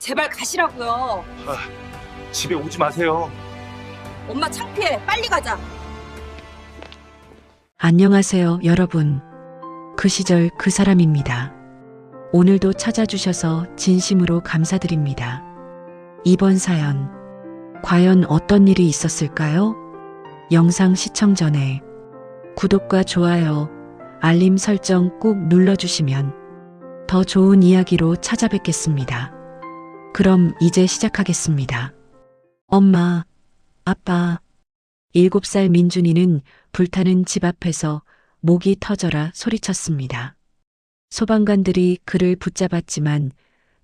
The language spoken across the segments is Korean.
제발 가시라고요. 집에 오지 마세요. 엄마 창피해. 빨리 가자. 안녕하세요, 여러분. 그 시절 그 사람입니다. 오늘도 찾아주셔서 진심으로 감사드립니다. 이번 사연, 과연 어떤 일이 있었을까요? 영상 시청 전에 구독과 좋아요, 알림 설정 꾹 눌러주시면 더 좋은 이야기로 찾아뵙겠습니다. 그럼 이제 시작하겠습니다. 엄마, 아빠, 7살 민준이는 불타는 집 앞에서 목이 터져라 소리쳤습니다. 소방관들이 그를 붙잡았지만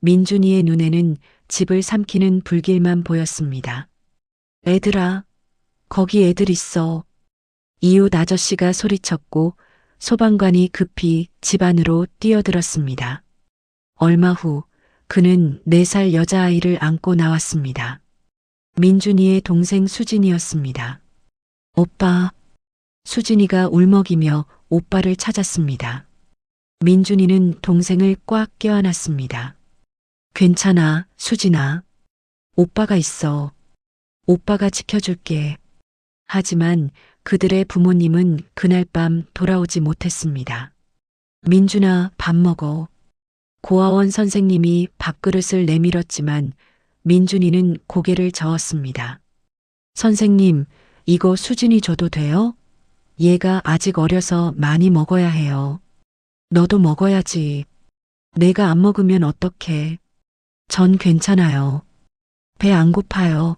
민준이의 눈에는 집을 삼키는 불길만 보였습니다. 애들아, 거기 애들 있어. 이웃 아저씨가 소리쳤고 소방관이 급히 집 안으로 뛰어들었습니다. 얼마 후 그는 4살 여자아이를 안고 나왔습니다. 민준이의 동생 수진이었습니다. 오빠, 수진이가 울먹이며 오빠를 찾았습니다. 민준이는 동생을 꽉 껴안았습니다. 괜찮아, 수진아. 오빠가 있어. 오빠가 지켜줄게. 하지만 그들의 부모님은 그날 밤 돌아오지 못했습니다. 민준아, 밥 먹어. 고아원 선생님이 밥그릇을 내밀었지만 민준이는 고개를 저었습니다. 선생님, 이거 수진이 줘도 돼요? 얘가 아직 어려서 많이 먹어야 해요. 너도 먹어야지. 내가 안 먹으면 어떡해. 전 괜찮아요. 배 안 고파요.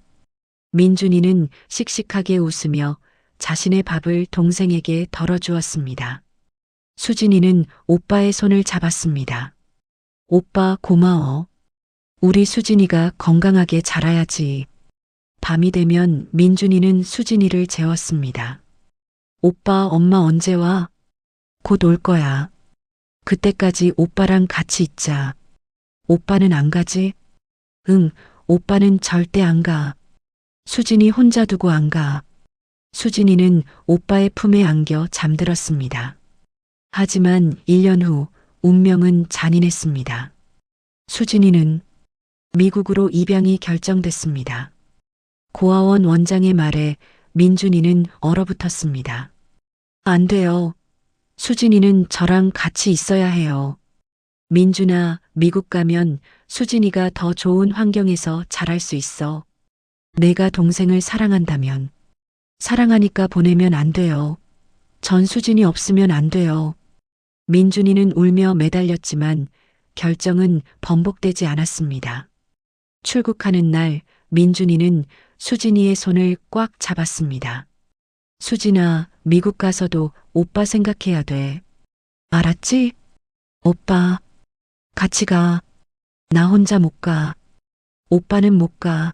민준이는 씩씩하게 웃으며 자신의 밥을 동생에게 덜어주었습니다. 수진이는 오빠의 손을 잡았습니다. 오빠 고마워. 우리 수진이가 건강하게 자라야지. 밤이 되면 민준이는 수진이를 재웠습니다. 오빠, 엄마 언제 와? 곧 올 거야. 그때까지 오빠랑 같이 있자. 오빠는 안 가지? 응, 오빠는 절대 안 가. 수진이 혼자 두고 안 가. 수진이는 오빠의 품에 안겨 잠들었습니다. 하지만 1년 후 운명은 잔인했습니다. 수진이는 미국으로 입양이 결정됐습니다. 고아원 원장의 말에 민준이는 얼어붙었습니다. 안 돼요. 수진이는 저랑 같이 있어야 해요. 민준아, 미국 가면 수진이가 더 좋은 환경에서 자랄 수 있어. 내가 동생을 사랑한다면. 사랑하니까 보내면 안 돼요. 전 수진이 없으면 안 돼요. 민준이는 울며 매달렸지만 결정은 번복되지 않았습니다. 출국하는 날 민준이는 수진이의 손을 꽉 잡았습니다. 수진아, 미국 가서도 오빠 생각해야 돼. 알았지? 오빠, 같이 가. 나 혼자 못 가. 오빠는 못 가.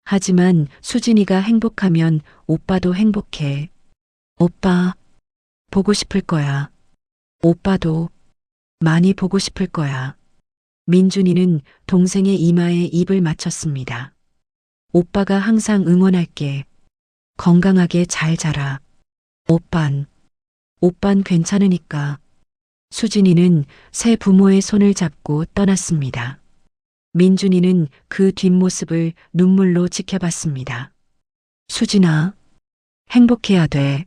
하지만 수진이가 행복하면 오빠도 행복해. 오빠, 보고 싶을 거야. 오빠도 많이 보고 싶을 거야. 민준이는 동생의 이마에 입을 맞췄습니다. 오빠가 항상 응원할게. 건강하게 잘 자라. 오빤 괜찮으니까. 수진이는 새 부모의 손을 잡고 떠났습니다. 민준이는 그 뒷모습을 눈물로 지켜봤습니다. 수진아, 행복해야 돼.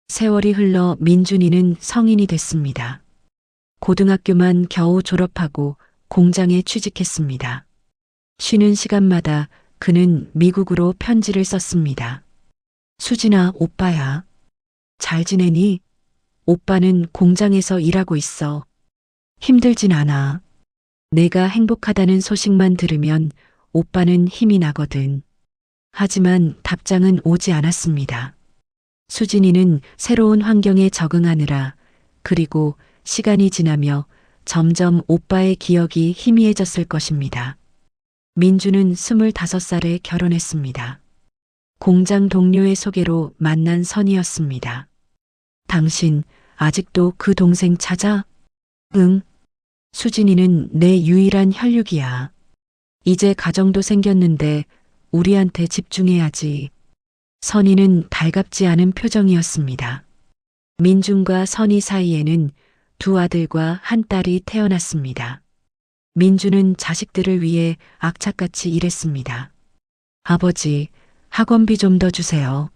세월이 흘러 민준이는 성인이 됐습니다. 고등학교만 겨우 졸업하고 공장에 취직했습니다. 쉬는 시간마다 그는 미국으로 편지를 썼습니다. 수진아, 오빠야. 잘 지내니? 오빠는 공장에서 일하고 있어. 힘들진 않아. 내가 행복하다는 소식만 들으면 오빠는 힘이 나거든. 하지만 답장은 오지 않았습니다. 수진이는 새로운 환경에 적응하느라 그리고 시간이 지나며 점점 오빠의 기억이 희미해졌을 것입니다. 민주는 25살에 결혼했습니다. 공장 동료의 소개로 만난 선이었습니다. 당신 아직도 그 동생 찾아? 응. 수진이는 내 유일한 혈육이야. 이제 가정도 생겼는데 우리한테 집중해야지. 선이는 달갑지 않은 표정이었습니다. 민준과 선이 사이에는 두 아들과 한 딸이 태어났습니다. 민주는 자식들을 위해 악착같이 일했습니다. 아버지, 학원비 좀 더 주세요.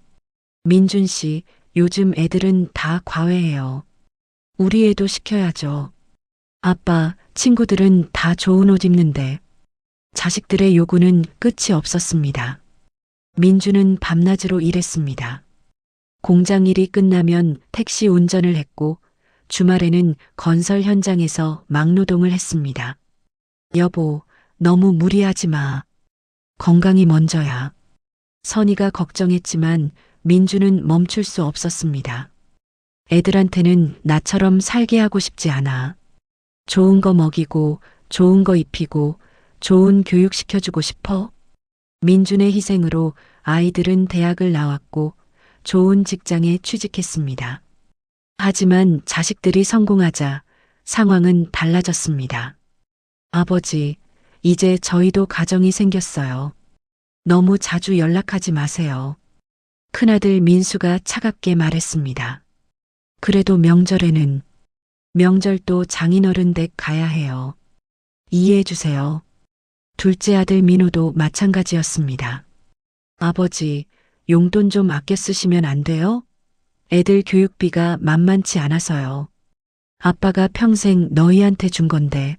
민준 씨, 요즘 애들은 다 과외해요. 우리 애도 시켜야죠. 아빠, 친구들은 다 좋은 옷 입는데. 자식들의 요구는 끝이 없었습니다. 민주는 밤낮으로 일했습니다. 공장 일이 끝나면 택시 운전을 했고 주말에는 건설 현장에서 막노동을 했습니다. 여보, 너무 무리하지 마. 건강이 먼저야. 선이가 걱정했지만 민주는 멈출 수 없었습니다. 애들한테는 나처럼 살게 하고 싶지 않아. 좋은 거 먹이고 좋은 거 입히고 좋은 교육 시켜주고 싶어. 민준의 희생으로 아이들은 대학을 나왔고 좋은 직장에 취직했습니다. 하지만 자식들이 성공하자 상황은 달라졌습니다. 아버지, 이제 저희도 가정이 생겼어요. 너무 자주 연락하지 마세요. 큰아들 민수가 차갑게 말했습니다. 그래도 명절에는 명절도 장인어른 댁 가야 해요. 이해해 주세요. 둘째 아들 민호도 마찬가지였습니다. 아버지, 용돈 좀 아껴 쓰시면 안 돼요? 애들 교육비가 만만치 않아서요. 아빠가 평생 너희한테 준 건데.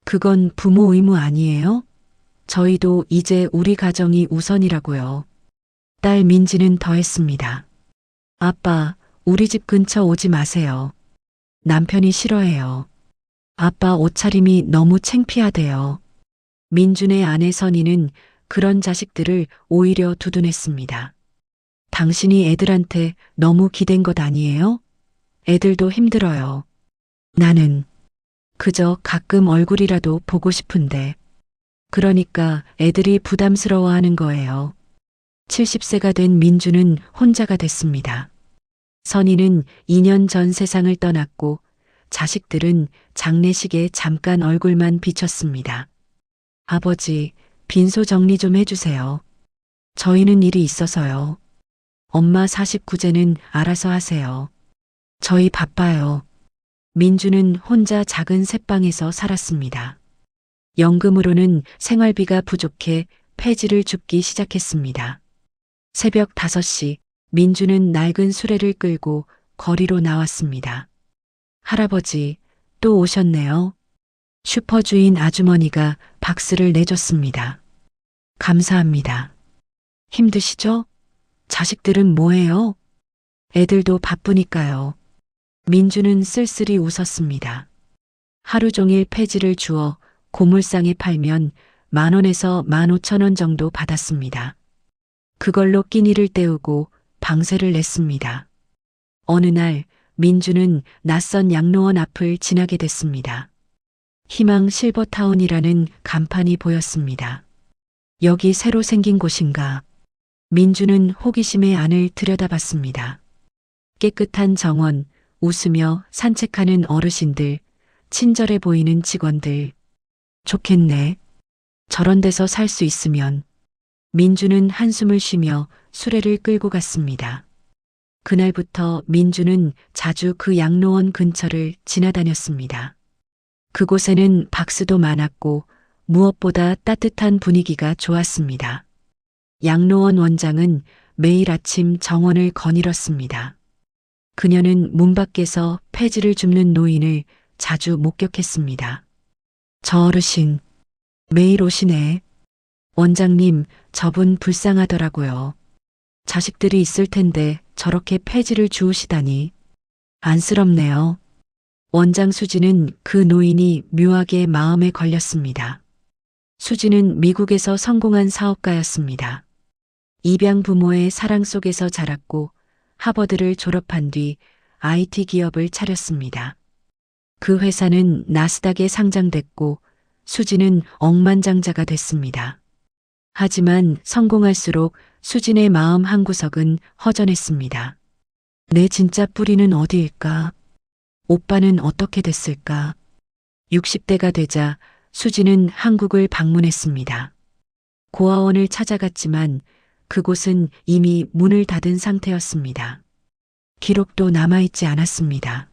그건 부모 의무 아니에요? 저희도 이제 우리 가정이 우선이라고요. 딸 민지는 더했습니다. 아빠, 우리 집 근처 오지 마세요. 남편이 싫어해요. 아빠 옷차림이 너무 창피하대요. 민준의 아내 선희는 그런 자식들을 오히려 두둔했습니다. 당신이 애들한테 너무 기댄 것 아니에요? 애들도 힘들어요. 나는 그저 가끔 얼굴이라도 보고 싶은데. 그러니까 애들이 부담스러워하는 거예요. 70세가 된 민주는 혼자가 됐습니다. 선희는 2년 전 세상을 떠났고 자식들은 장례식에 잠깐 얼굴만 비쳤습니다. 아버지, 빈소 정리 좀 해주세요. 저희는 일이 있어서요. 엄마 49제는 알아서 하세요. 저희 바빠요. 민주는 혼자 작은 새방에서 살았습니다. 연금으로는 생활비가 부족해 폐지를 줍기 시작했습니다. 새벽 5시 민주는 낡은 수레를 끌고 거리로 나왔습니다. 할아버지, 또 오셨네요. 슈퍼주인 아주머니가 박스를 내줬습니다. 감사합니다. 힘드시죠? 자식들은 뭐해요? 애들도 바쁘니까요. 민주는 쓸쓸히 웃었습니다. 하루 종일 폐지를 주어 고물상에 팔면 10,000원에서 15,000원 정도 받았습니다. 그걸로 끼니를 때우고 방세를 냈습니다. 어느 날 민주는 낯선 양로원 앞을 지나게 됐습니다. 희망 실버타운이라는 간판이 보였습니다. 여기 새로 생긴 곳인가? 민주는 호기심의 안을 들여다봤습니다. 깨끗한 정원, 웃으며 산책하는 어르신들, 친절해 보이는 직원들. 좋겠네. 저런 데서 살 수 있으면. 민주는 한숨을 쉬며 수레를 끌고 갔습니다. 그날부터 민주는 자주 그 양로원 근처를 지나다녔습니다. 그곳에는 박스도 많았고 무엇보다 따뜻한 분위기가 좋았습니다. 양로원 원장은 매일 아침 정원을 거닐었습니다. 그녀는 문 밖에서 폐지를 줍는 노인을 자주 목격했습니다. 저 어르신, 매일 오시네. 원장님, 저분 불쌍하더라고요. 자식들이 있을 텐데 저렇게 폐지를 주우시다니. 안쓰럽네요. 원장 수지는 그 노인이 묘하게 마음에 걸렸습니다. 수지는 미국에서 성공한 사업가였습니다. 입양 부모의 사랑 속에서 자랐고 하버드를 졸업한 뒤 IT 기업을 차렸습니다. 그 회사는 나스닥에 상장됐고 수지는 억만장자가 됐습니다. 하지만 성공할수록 수진의 마음 한구석은 허전했습니다. 내 진짜 뿌리는 어디일까? 오빠는 어떻게 됐을까? 60대가 되자 수지는 한국을 방문했습니다. 고아원을 찾아갔지만 그곳은 이미 문을 닫은 상태였습니다. 기록도 남아있지 않았습니다.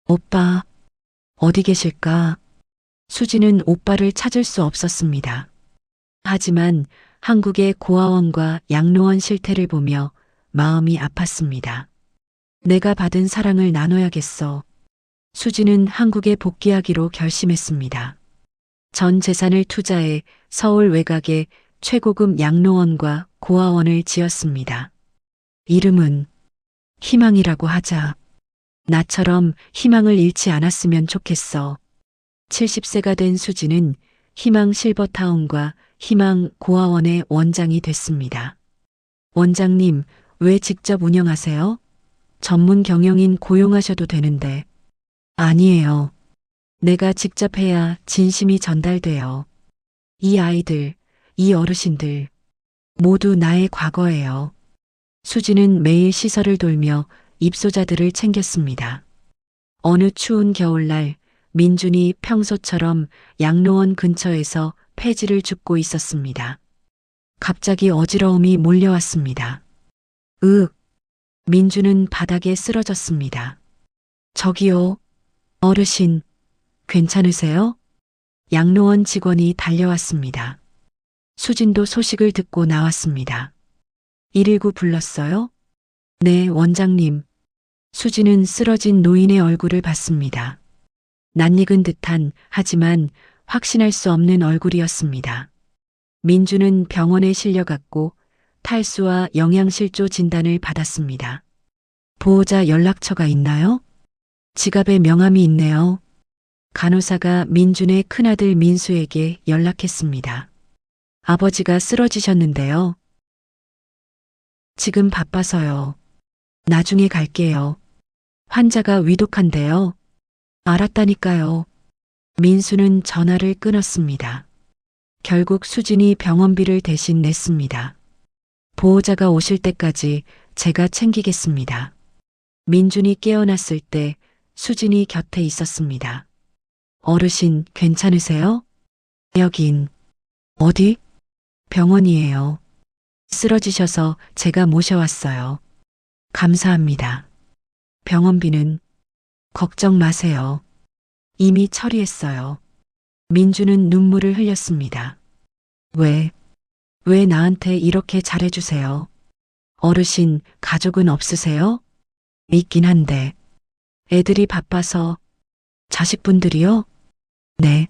오빠, 어디 계실까? 수지는 오빠를 찾을 수 없었습니다. 하지만 한국의 고아원과 양로원 실태를 보며 마음이 아팠습니다. 내가 받은 사랑을 나눠야겠어. 수지는 한국에 복귀하기로 결심했습니다. 전 재산을 투자해 서울 외곽에 최고급 양로원과 고아원을 지었습니다. 이름은 희망이라고 하자. 나처럼 희망을 잃지 않았으면 좋겠어. 70세가 된 수지는 희망 실버타운과 희망 고아원의 원장이 됐습니다. 원장님, 왜 직접 운영하세요? 전문 경영인 고용하셔도 되는데. 아니에요. 내가 직접 해야 진심이 전달돼요. 이 아이들, 이 어르신들, 모두 나의 과거예요. 수지는 매일 시설을 돌며 입소자들을 챙겼습니다. 어느 추운 겨울날 민준이 평소처럼 양로원 근처에서 폐지를 줍고 있었습니다. 갑자기 어지러움이 몰려왔습니다. 민준은 바닥에 쓰러졌습니다. 저기요, 어르신, 괜찮으세요? 양로원 직원이 달려왔습니다. 수진도 소식을 듣고 나왔습니다. 119 불렀어요? 네, 원장님. 수지는 쓰러진 노인의 얼굴을 봤습니다. 낯익은 듯한 하지만 확신할 수 없는 얼굴이었습니다. 민주는 병원에 실려갔고 탈수와 영양실조 진단을 받았습니다. 보호자 연락처가 있나요? 지갑에 명함이 있네요. 간호사가 민준의 큰아들 민수에게 연락했습니다. 아버지가 쓰러지셨는데요. 지금 바빠서요. 나중에 갈게요. 환자가 위독한데요. 알았다니까요. 민수는 전화를 끊었습니다. 결국 수진이 병원비를 대신 냈습니다. 보호자가 오실 때까지 제가 챙기겠습니다. 민준이 깨어났을 때 수진이 곁에 있었습니다. 어르신, 괜찮으세요? 여긴 어디? 병원이에요. 쓰러지셔서 제가 모셔왔어요. 감사합니다. 병원비는 걱정 마세요. 이미 처리했어요. 민주는 눈물을 흘렸습니다. 왜 나한테 이렇게 잘해주세요? 어르신, 가족은 없으세요? 있긴 한데. 애들이 바빠서. 자식분들이요? 네.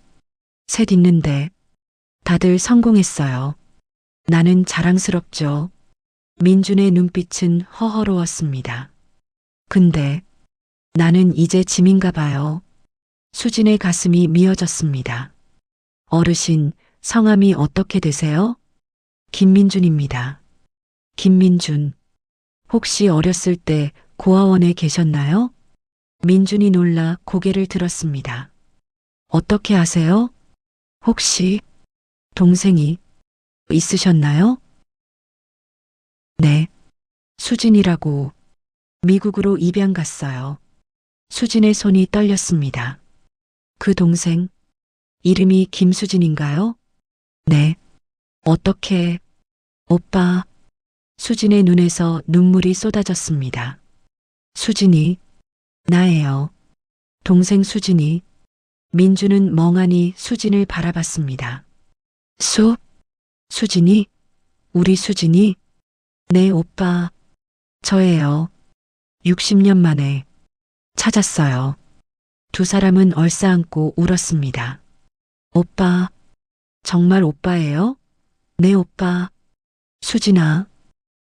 셋 있는데. 다들 성공했어요. 나는 자랑스럽죠. 민준의 눈빛은 허허로웠습니다. 근데 나는 이제 짐인가 봐요. 수진의 가슴이 미어졌습니다. 어르신, 성함이 어떻게 되세요? 김민준입니다. 김민준. 혹시 어렸을 때 고아원에 계셨나요? 민준이 놀라 고개를 들었습니다. 어떻게 아세요? 혹시 동생이 있으셨나요? 네. 수진이라고. 미국으로 입양 갔어요. 수진의 손이 떨렸습니다. 그 동생, 이름이 김수진인가요? 네. 어떻게, 오빠. 수진의 눈에서 눈물이 쏟아졌습니다. 수진이, 나예요. 동생 수진이. 민주는 멍하니 수진을 바라봤습니다. 수진이? 우리 수진이? 네, 오빠. 저예요. 60년 만에 찾았어요. 두 사람은 얼싸안고 울었습니다. 오빠, 정말 오빠예요? 네, 오빠. 수진아,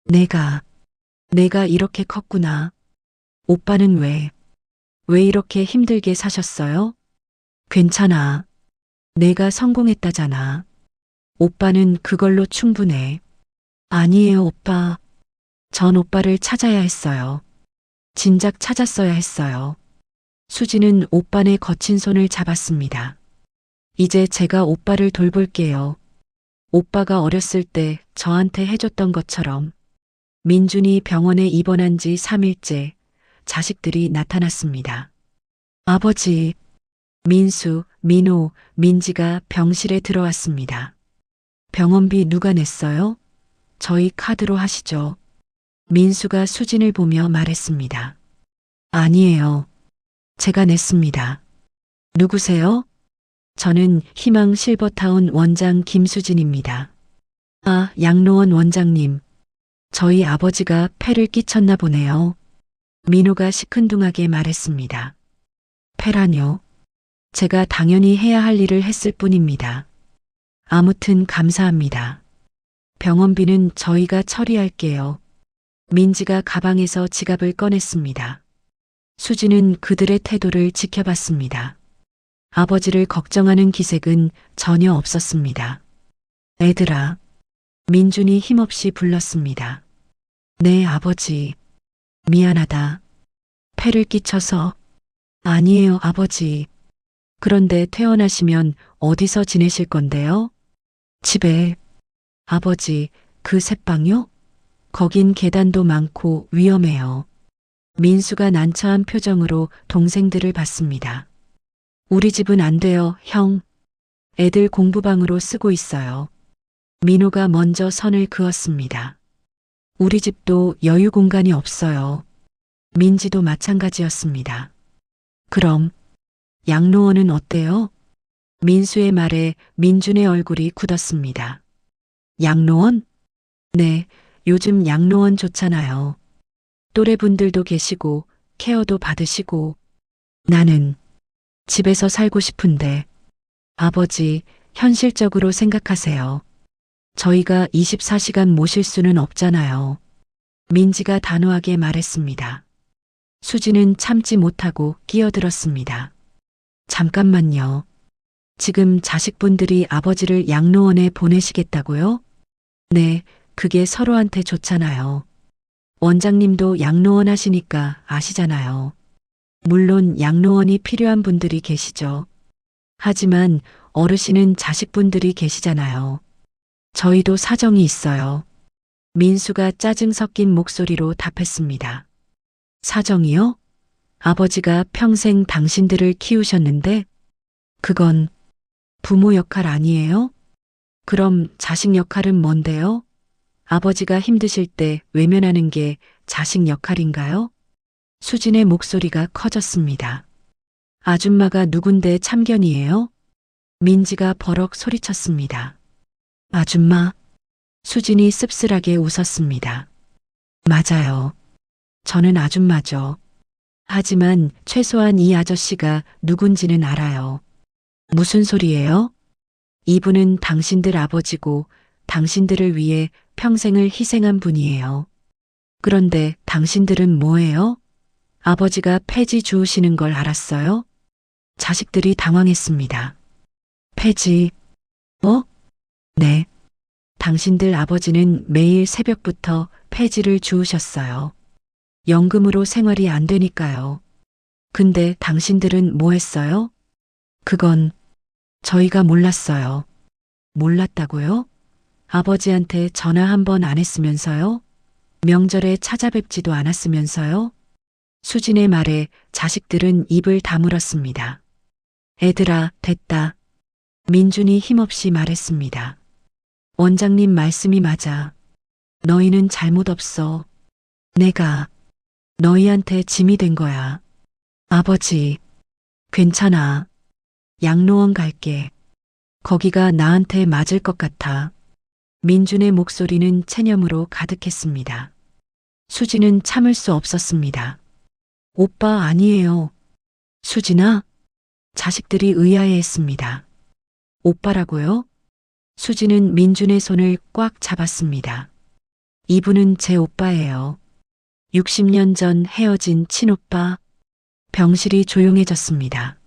내가 이렇게 컸구나. 오빠는 왜 이렇게 힘들게 사셨어요? 괜찮아. 내가 성공했다잖아. 오빠는 그걸로 충분해. 아니에요, 오빠. 전 오빠를 찾아야 했어요. 진작 찾았어야 했어요. 수지는 오빠의 거친 손을 잡았습니다. 이제 제가 오빠를 돌볼게요. 오빠가 어렸을 때 저한테 해줬던 것처럼. 민준이 병원에 입원한 지 3일째 자식들이 나타났습니다. 아버지, 민수, 민호, 민지가 병실에 들어왔습니다. 병원비 누가 냈어요? 저희 카드로 하시죠. 민수가 수진을 보며 말했습니다. 아니에요. 제가 냈습니다. 누구세요? 저는 희망 실버타운 원장 김수진입니다. 아, 양로원 원장님. 저희 아버지가 폐를 끼쳤나 보네요. 민호가 시큰둥하게 말했습니다. 폐라뇨? 제가 당연히 해야 할 일을 했을 뿐입니다. 아무튼 감사합니다. 병원비는 저희가 처리할게요. 민지가 가방에서 지갑을 꺼냈습니다. 수지는 그들의 태도를 지켜봤습니다. 아버지를 걱정하는 기색은 전혀 없었습니다. 애들아. 민준이 힘없이 불렀습니다. 네, 아버지. 미안하다. 폐를 끼쳐서. 아니에요, 아버지. 그런데 퇴원하시면 어디서 지내실 건데요? 집에. 아버지, 그 새방요? 거긴 계단도 많고 위험해요. 민수가 난처한 표정으로 동생들을 봤습니다. 우리 집은 안 돼요, 형. 애들 공부방으로 쓰고 있어요. 민호가 먼저 선을 그었습니다. 우리 집도 여유 공간이 없어요. 민지도 마찬가지였습니다. 그럼 양로원은 어때요? 민수의 말에 민준의 얼굴이 굳었습니다. 양로원? 네, 요즘 양로원 좋잖아요. 또래분들도 계시고 케어도 받으시고. 나는 집에서 살고 싶은데. 아버지, 현실적으로 생각하세요. 저희가 24시간 모실 수는 없잖아요. 민지가 단호하게 말했습니다. 수지는 참지 못하고 끼어들었습니다. 잠깐만요. 지금 자식분들이 아버지를 양로원에 보내시겠다고요? 네, 그게 서로한테 좋잖아요. 원장님도 양로원 하시니까 아시잖아요. 물론 양로원이 필요한 분들이 계시죠. 하지만 어르신은 자식분들이 계시잖아요. 저희도 사정이 있어요. 민수가 짜증 섞인 목소리로 답했습니다. 사정이요? 아버지가 평생 당신들을 키우셨는데 그건 부모 역할 아니에요? 그럼 자식 역할은 뭔데요? 아버지가 힘드실 때 외면하는 게 자식 역할인가요? 수진의 목소리가 커졌습니다. 아줌마가 누군데 참견이에요? 민지가 버럭 소리쳤습니다. 아줌마. 수진이 씁쓸하게 웃었습니다. 맞아요. 저는 아줌마죠. 하지만 최소한 이 아저씨가 누군지는 알아요. 무슨 소리예요? 이분은 당신들 아버지고 당신들을 위해 평생을 희생한 분이에요. 그런데 당신들은 뭐예요? 아버지가 폐지 주우시는 걸 알았어요? 자식들이 당황했습니다. 폐지? 뭐? 네. 당신들 아버지는 매일 새벽부터 폐지를 주우셨어요. 연금으로 생활이 안 되니까요. 근데 당신들은 뭐 했어요? 그건 저희가 몰랐어요. 몰랐다고요? 아버지한테 전화 한 번 안 했으면서요? 명절에 찾아뵙지도 않았으면서요? 수진의 말에 자식들은 입을 다물었습니다. 애들아, 됐다. 민준이 힘없이 말했습니다. 원장님 말씀이 맞아. 너희는 잘못 없어. 내가 너희한테 짐이 된 거야. 아버지, 괜찮아. 양로원 갈게. 거기가 나한테 맞을 것 같아. 민준의 목소리는 체념으로 가득했습니다. 수진은 참을 수 없었습니다. 오빠 아니에요. 수진아? 자식들이 의아해했습니다. 오빠라고요? 수진은 민준의 손을 꽉 잡았습니다. 이분은 제 오빠예요. 60년 전 헤어진 친오빠. 병실이 조용해졌습니다.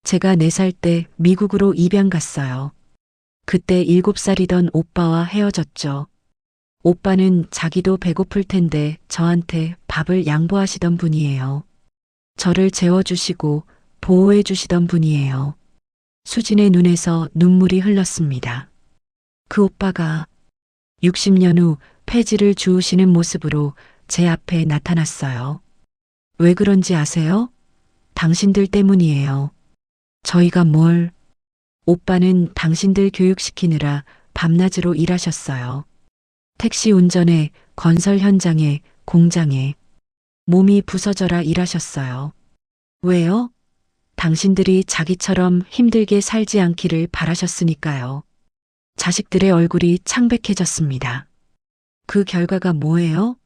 제가 4살 때 미국으로 입양 갔어요. 그때 7살이던 오빠와 헤어졌죠. 오빠는 자기도 배고플 텐데 저한테 밥을 양보하시던 분이에요. 저를 재워주시고 보호해주시던 분이에요. 수진의 눈에서 눈물이 흘렀습니다. 그 오빠가 60년 후 폐지를 주우시는 모습으로 제 앞에 나타났어요. 왜 그런지 아세요? 당신들 때문이에요. 저희가 뭘? 오빠는 당신들 교육시키느라 밤낮으로 일하셨어요. 택시 운전에, 건설 현장에, 공장에. 몸이 부서져라 일하셨어요. 왜요? 당신들이 자기처럼 힘들게 살지 않기를 바라셨으니까요. 자식들의 얼굴이 창백해졌습니다. 그 결과가 뭐예요?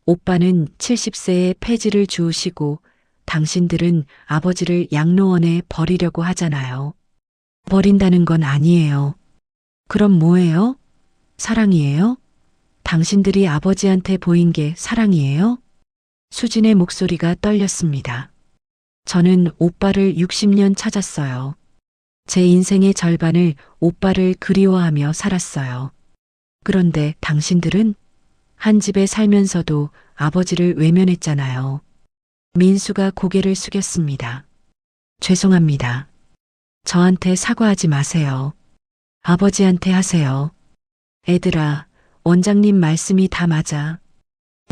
오빠는 70세에 폐지를 주우시고 당신들은 아버지를 양로원에 버리려고 하잖아요. 버린다는 건 아니에요. 그럼 뭐예요? 사랑이에요? 당신들이 아버지한테 보인 게 사랑이에요? 수진의 목소리가 떨렸습니다. 저는 오빠를 60년 찾았어요. 제 인생의 절반을 오빠를 그리워하며 살았어요. 그런데 당신들은 한 집에 살면서도 아버지를 외면했잖아요. 민수가 고개를 숙였습니다. 죄송합니다. 저한테 사과하지 마세요. 아버지한테 하세요. 애들아, 원장님 말씀이 다 맞아.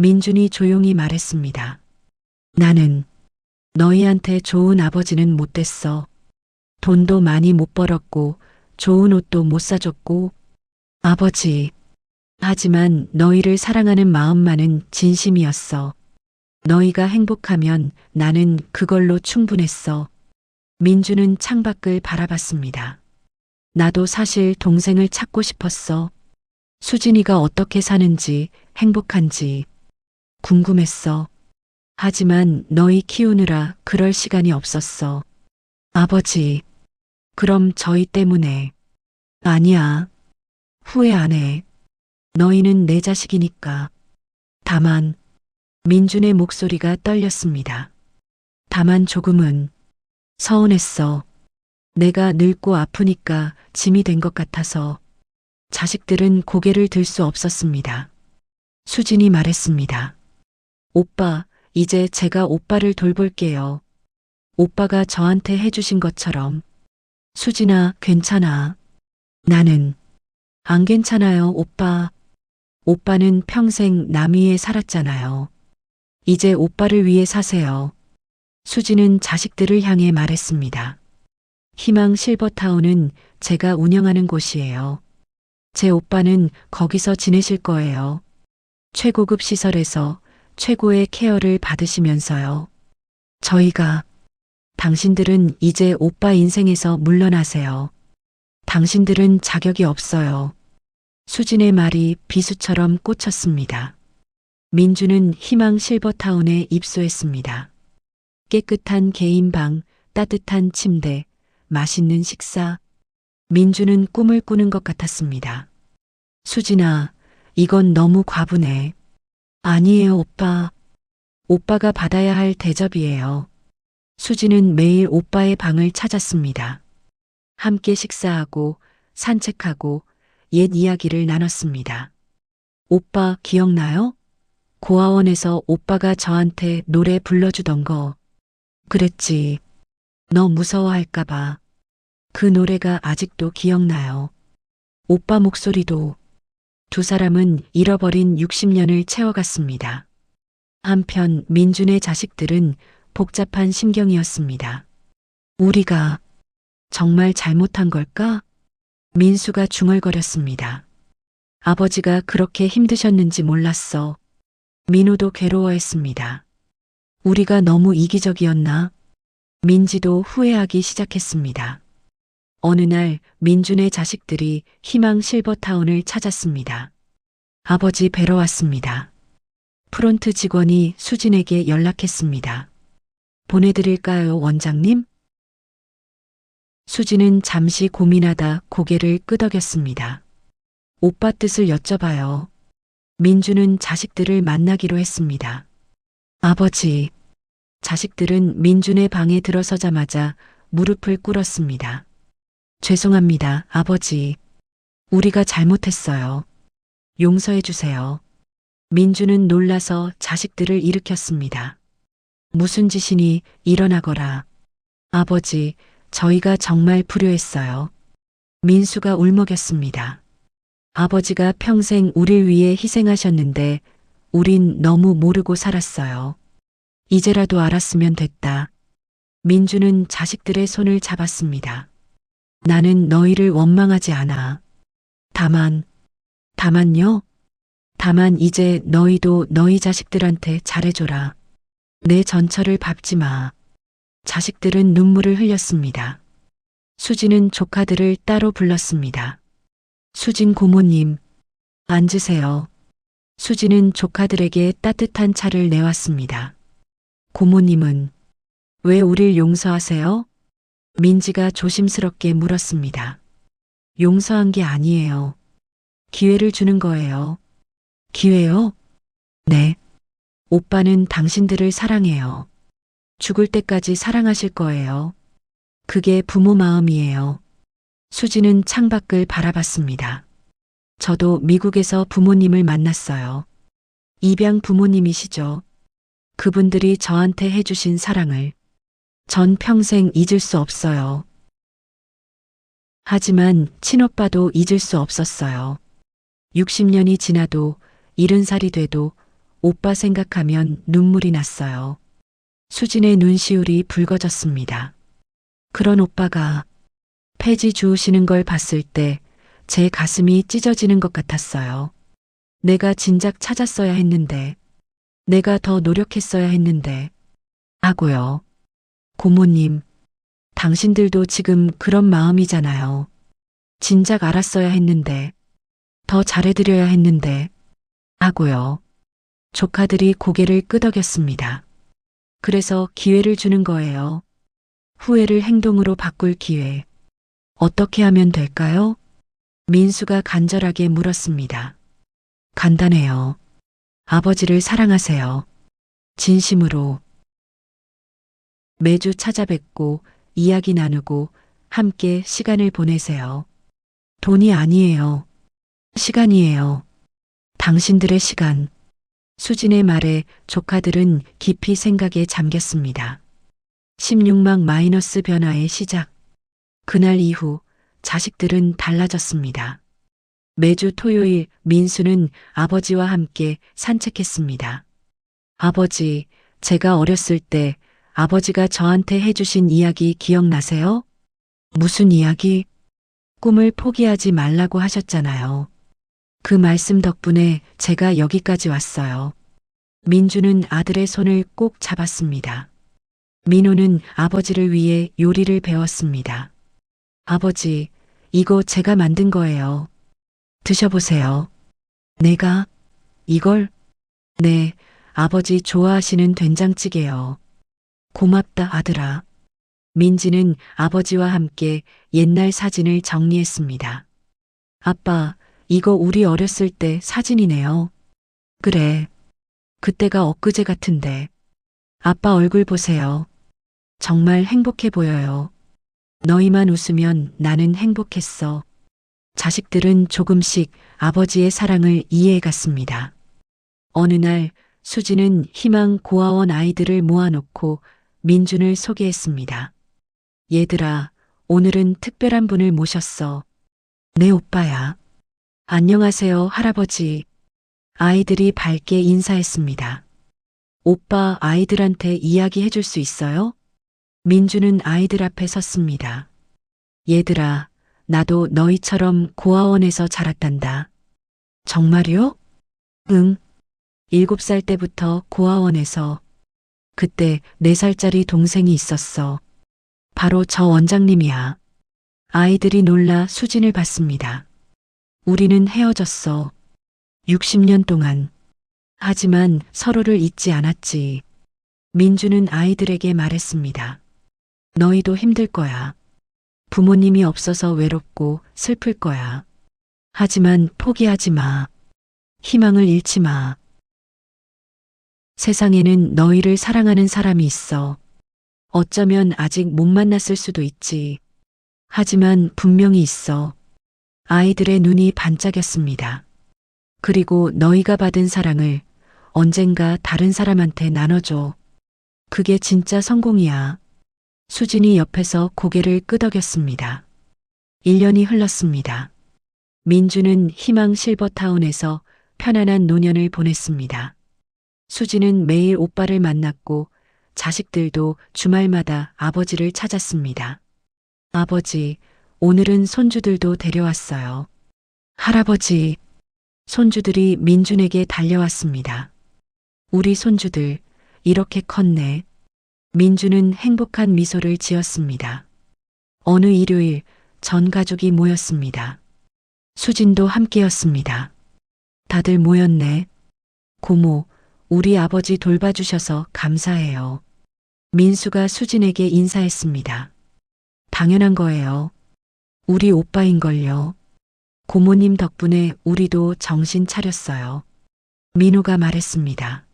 민준이 조용히 말했습니다. 나는 너희한테 좋은 아버지는 못 됐어. 돈도 많이 못 벌었고 좋은 옷도 못 사줬고 아버지. 하지만 너희를 사랑하는 마음만은 진심이었어. 너희가 행복하면 나는 그걸로 충분했어. 민주는 창밖을 바라봤습니다. 나도 사실 동생을 찾고 싶었어. 수진이가 어떻게 사는지 행복한지 궁금했어. 하지만 너희 키우느라 그럴 시간이 없었어. 아버지, 그럼 저희 때문에. 아니야. 후회 안 해. 너희는 내 자식이니까. 다만, 민준의 목소리가 떨렸습니다. 다만 조금은 서운했어. 내가 늙고 아프니까 짐이 된 것 같아서. 자식들은 고개를 들 수 없었습니다. 수진이 말했습니다. 오빠, 이제 제가 오빠를 돌볼게요. 오빠가 저한테 해주신 것처럼. 수진아, 괜찮아. 나는 안 괜찮아요, 오빠. 오빠는 평생 남 위에 살았잖아요. 이제 오빠를 위해 사세요. 수진은 자식들을 향해 말했습니다. 희망 실버타운은 제가 운영하는 곳이에요. 제 오빠는 거기서 지내실 거예요. 최고급 시설에서 최고의 케어를 받으시면서요. 저희가, 당신들은 이제 오빠 인생에서 물러나세요. 당신들은 자격이 없어요. 수진의 말이 비수처럼 꽂혔습니다. 민주는 희망 실버타운에 입소했습니다. 깨끗한 개인방, 따뜻한 침대, 맛있는 식사. 민주는 꿈을 꾸는 것 같았습니다. 수진아, 이건 너무 과분해. 아니에요, 오빠. 오빠가 받아야 할 대접이에요. 수진은 매일 오빠의 방을 찾았습니다. 함께 식사하고 산책하고 옛 이야기를 나눴습니다. 오빠 기억나요? 고아원에서 오빠가 저한테 노래 불러주던 거. 그랬지. 너 무서워할까봐. 그 노래가 아직도 기억나요. 오빠 목소리도. 두 사람은 잃어버린 60년을 채워갔습니다. 한편 민준의 자식들은 복잡한 심경이었습니다. 우리가 정말 잘못한 걸까? 민수가 중얼거렸습니다. 아버지가 그렇게 힘드셨는지 몰랐어. 민호도 괴로워했습니다. 우리가 너무 이기적이었나? 민지도 후회하기 시작했습니다. 어느 날 민준의 자식들이 희망 실버타운을 찾았습니다. 아버지 뵈러 왔습니다. 프론트 직원이 수진에게 연락했습니다. 보내드릴까요, 원장님? 수진은 잠시 고민하다 고개를 끄덕였습니다. 오빠 뜻을 여쭤봐요. 민주는 자식들을 만나기로 했습니다. 아버지. 자식들은 민준의 방에 들어서자마자 무릎을 꿇었습니다. 죄송합니다, 아버지. 우리가 잘못했어요. 용서해 주세요. 민주는 놀라서 자식들을 일으켰습니다. 무슨 짓이니 일어나거라. 아버지, 저희가 정말 불효했어요. 민수가 울먹였습니다. 아버지가 평생 우릴 위해 희생하셨는데 우린 너무 모르고 살았어요. 이제라도 알았으면 됐다. 민주는 자식들의 손을 잡았습니다. 나는 너희를 원망하지 않아. 다만요? 다만 이제 너희도 너희 자식들한테 잘해줘라. 내 전처를 밟지 마. 자식들은 눈물을 흘렸습니다. 수진은 조카들을 따로 불렀습니다. 수진 고모님, 앉으세요. 수진은 조카들에게 따뜻한 차를 내왔습니다. 고모님은 왜 우릴 용서하세요? 민지가 조심스럽게 물었습니다. 용서한 게 아니에요. 기회를 주는 거예요. 기회요? 네. 오빠는 당신들을 사랑해요. 죽을 때까지 사랑하실 거예요. 그게 부모 마음이에요. 수지는 창밖을 바라봤습니다. 저도 미국에서 부모님을 만났어요. 입양 부모님이시죠. 그분들이 저한테 해주신 사랑을 전 평생 잊을 수 없어요. 하지만 친오빠도 잊을 수 없었어요. 60년이 지나도 70살이 돼도 오빠 생각하면 눈물이 났어요. 수진의 눈시울이 붉어졌습니다. 그런 오빠가 폐지 주우시는 걸 봤을 때 제 가슴이 찢어지는 것 같았어요. 내가 진작 찾았어야 했는데, 내가 더 노력했어야 했는데, 하고요. 고모님, 당신들도 지금 그런 마음이잖아요. 진작 알았어야 했는데, 더 잘해드려야 했는데, 하고요. 조카들이 고개를 끄덕였습니다. 그래서 기회를 주는 거예요. 후회를 행동으로 바꿀 기회. 어떻게 하면 될까요? 민수가 간절하게 물었습니다. 간단해요. 아버지를 사랑하세요. 진심으로. 매주 찾아뵙고 이야기 나누고 함께 시간을 보내세요. 돈이 아니에요. 시간이에요. 당신들의 시간. 수진의 말에 조카들은 깊이 생각에 잠겼습니다. 16막 마이너스 변화의 시작. 그날 이후 자식들은 달라졌습니다. 매주 토요일 민수는 아버지와 함께 산책했습니다. 아버지, 제가 어렸을 때 아버지가 저한테 해주신 이야기 기억나세요? 무슨 이야기? 꿈을 포기하지 말라고 하셨잖아요. 그 말씀 덕분에 제가 여기까지 왔어요. 민주는 아들의 손을 꼭 잡았습니다. 민호는 아버지를 위해 요리를 배웠습니다. 아버지, 이거 제가 만든 거예요. 드셔보세요. 내가? 이걸? 네, 아버지 좋아하시는 된장찌개요. 고맙다, 아들아. 민지는 아버지와 함께 옛날 사진을 정리했습니다. 아빠, 이거 우리 어렸을 때 사진이네요. 그래. 그때가 엊그제 같은데. 아빠 얼굴 보세요. 정말 행복해 보여요. 너희만 웃으면 나는 행복했어. 자식들은 조금씩 아버지의 사랑을 이해해 갔습니다. 어느 날 수지는 희망 고아원 아이들을 모아놓고 민준을 소개했습니다. 얘들아, 오늘은 특별한 분을 모셨어. 내 오빠야. 안녕하세요, 할아버지. 아이들이 밝게 인사했습니다. 오빠 아이들한테 이야기해 줄 수 있어요? 민주는 아이들 앞에 섰습니다. 얘들아, 나도 너희처럼 고아원에서 자랐단다. 정말요? 응. 7살 때부터 고아원에서. 그때 4살짜리 동생이 있었어. 바로 저 원장님이야. 아이들이 놀라 수진을 봤습니다. 우리는 헤어졌어. 60년 동안. 하지만 서로를 잊지 않았지. 민주는 아이들에게 말했습니다. 너희도 힘들 거야. 부모님이 없어서 외롭고 슬플 거야. 하지만 포기하지 마. 희망을 잃지 마. 세상에는 너희를 사랑하는 사람이 있어. 어쩌면 아직 못 만났을 수도 있지. 하지만 분명히 있어. 아이들의 눈이 반짝였습니다. 그리고 너희가 받은 사랑을 언젠가 다른 사람한테 나눠줘. 그게 진짜 성공이야. 수진이 옆에서 고개를 끄덕였습니다. 1년이 흘렀습니다. 민주는 희망 실버타운에서 편안한 노년을 보냈습니다. 수진은 매일 오빠를 만났고 자식들도 주말마다 아버지를 찾았습니다. 아버지, 오늘은 손주들도 데려왔어요. 할아버지, 손주들이 민준에게 달려왔습니다. 우리 손주들, 이렇게 컸네. 민주는 행복한 미소를 지었습니다. 어느 일요일 전 가족이 모였습니다. 수진도 함께였습니다. 다들 모였네. 고모, 우리 아버지 돌봐주셔서 감사해요. 민수가 수진에게 인사했습니다. 당연한 거예요. 우리 오빠인걸요. 고모님 덕분에 우리도 정신 차렸어요. 민호가 말했습니다.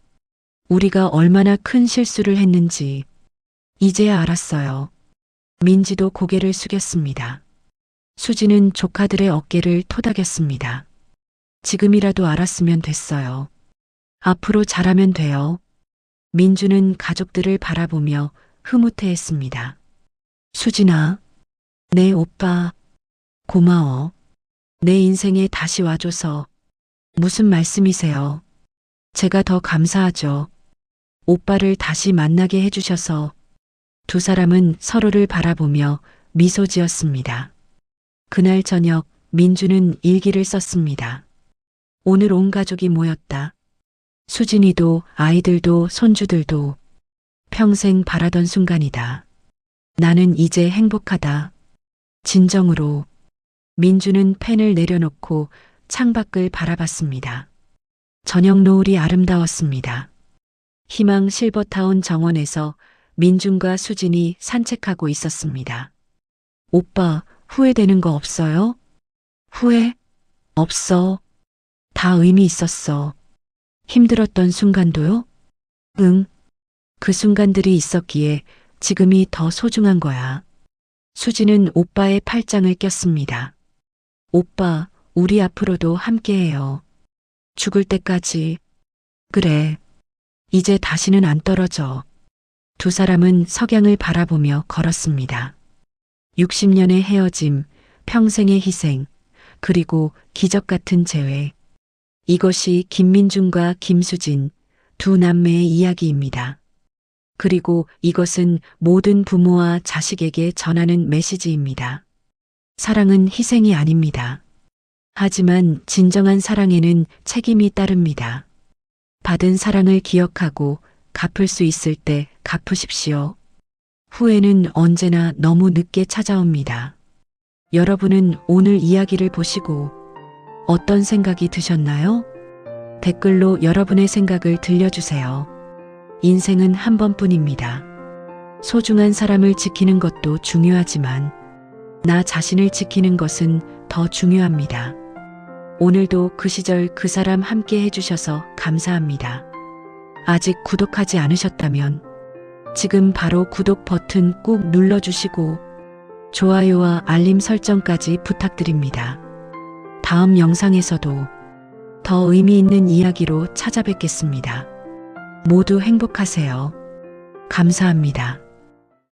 우리가 얼마나 큰 실수를 했는지 이제야 알았어요. 민지도 고개를 숙였습니다. 수지는 조카들의 어깨를 토닥였습니다. 지금이라도 알았으면 됐어요. 앞으로 잘하면 돼요. 민주는 가족들을 바라보며 흐뭇해했습니다. 수진아, 내 오빠, 고마워. 내 인생에 다시 와줘서. 무슨 말씀이세요? 제가 더 감사하죠. 오빠를 다시 만나게 해주셔서. 두 사람은 서로를 바라보며 미소 지었습니다. 그날 저녁 민주는 일기를 썼습니다. 오늘 온 가족이 모였다. 수진이도 아이들도 손주들도 평생 바라던 순간이다. 나는 이제 행복하다. 진정으로. 민주는 펜을 내려놓고 창밖을 바라봤습니다. 저녁 노을이 아름다웠습니다. 희망 실버타운 정원에서 민준과 수진이 산책하고 있었습니다. 오빠, 후회되는 거 없어요? 후회? 없어. 다 의미 있었어. 힘들었던 순간도요? 응. 그 순간들이 있었기에 지금이 더 소중한 거야. 수진은 오빠의 팔짱을 꼈습니다. 오빠, 우리 앞으로도 함께해요. 죽을 때까지. 그래. 이제 다시는 안 떨어져. 두 사람은 석양을 바라보며 걸었습니다. 60년의 헤어짐, 평생의 희생, 그리고 기적 같은 재회. 이것이 김민준과 김수진 두 남매의 이야기입니다. 그리고 이것은 모든 부모와 자식에게 전하는 메시지입니다. 사랑은 희생이 아닙니다. 하지만 진정한 사랑에는 책임이 따릅니다. 받은 사랑을 기억하고 갚을 수 있을 때 갚으십시오. 후회는 언제나 너무 늦게 찾아옵니다. 여러분은 오늘 이야기를 보시고 어떤 생각이 드셨나요? 댓글로 여러분의 생각을 들려주세요. 인생은 한 번뿐입니다. 소중한 사람을 지키는 것도 중요하지만 나 자신을 지키는 것은 더 중요합니다. 오늘도 그 시절 그 사람 함께 해주셔서 감사합니다. 아직 구독하지 않으셨다면 지금 바로 구독 버튼 꾹 눌러주시고 좋아요와 알림 설정까지 부탁드립니다. 다음 영상에서도 더 의미 있는 이야기로 찾아뵙겠습니다. 모두 행복하세요. 감사합니다.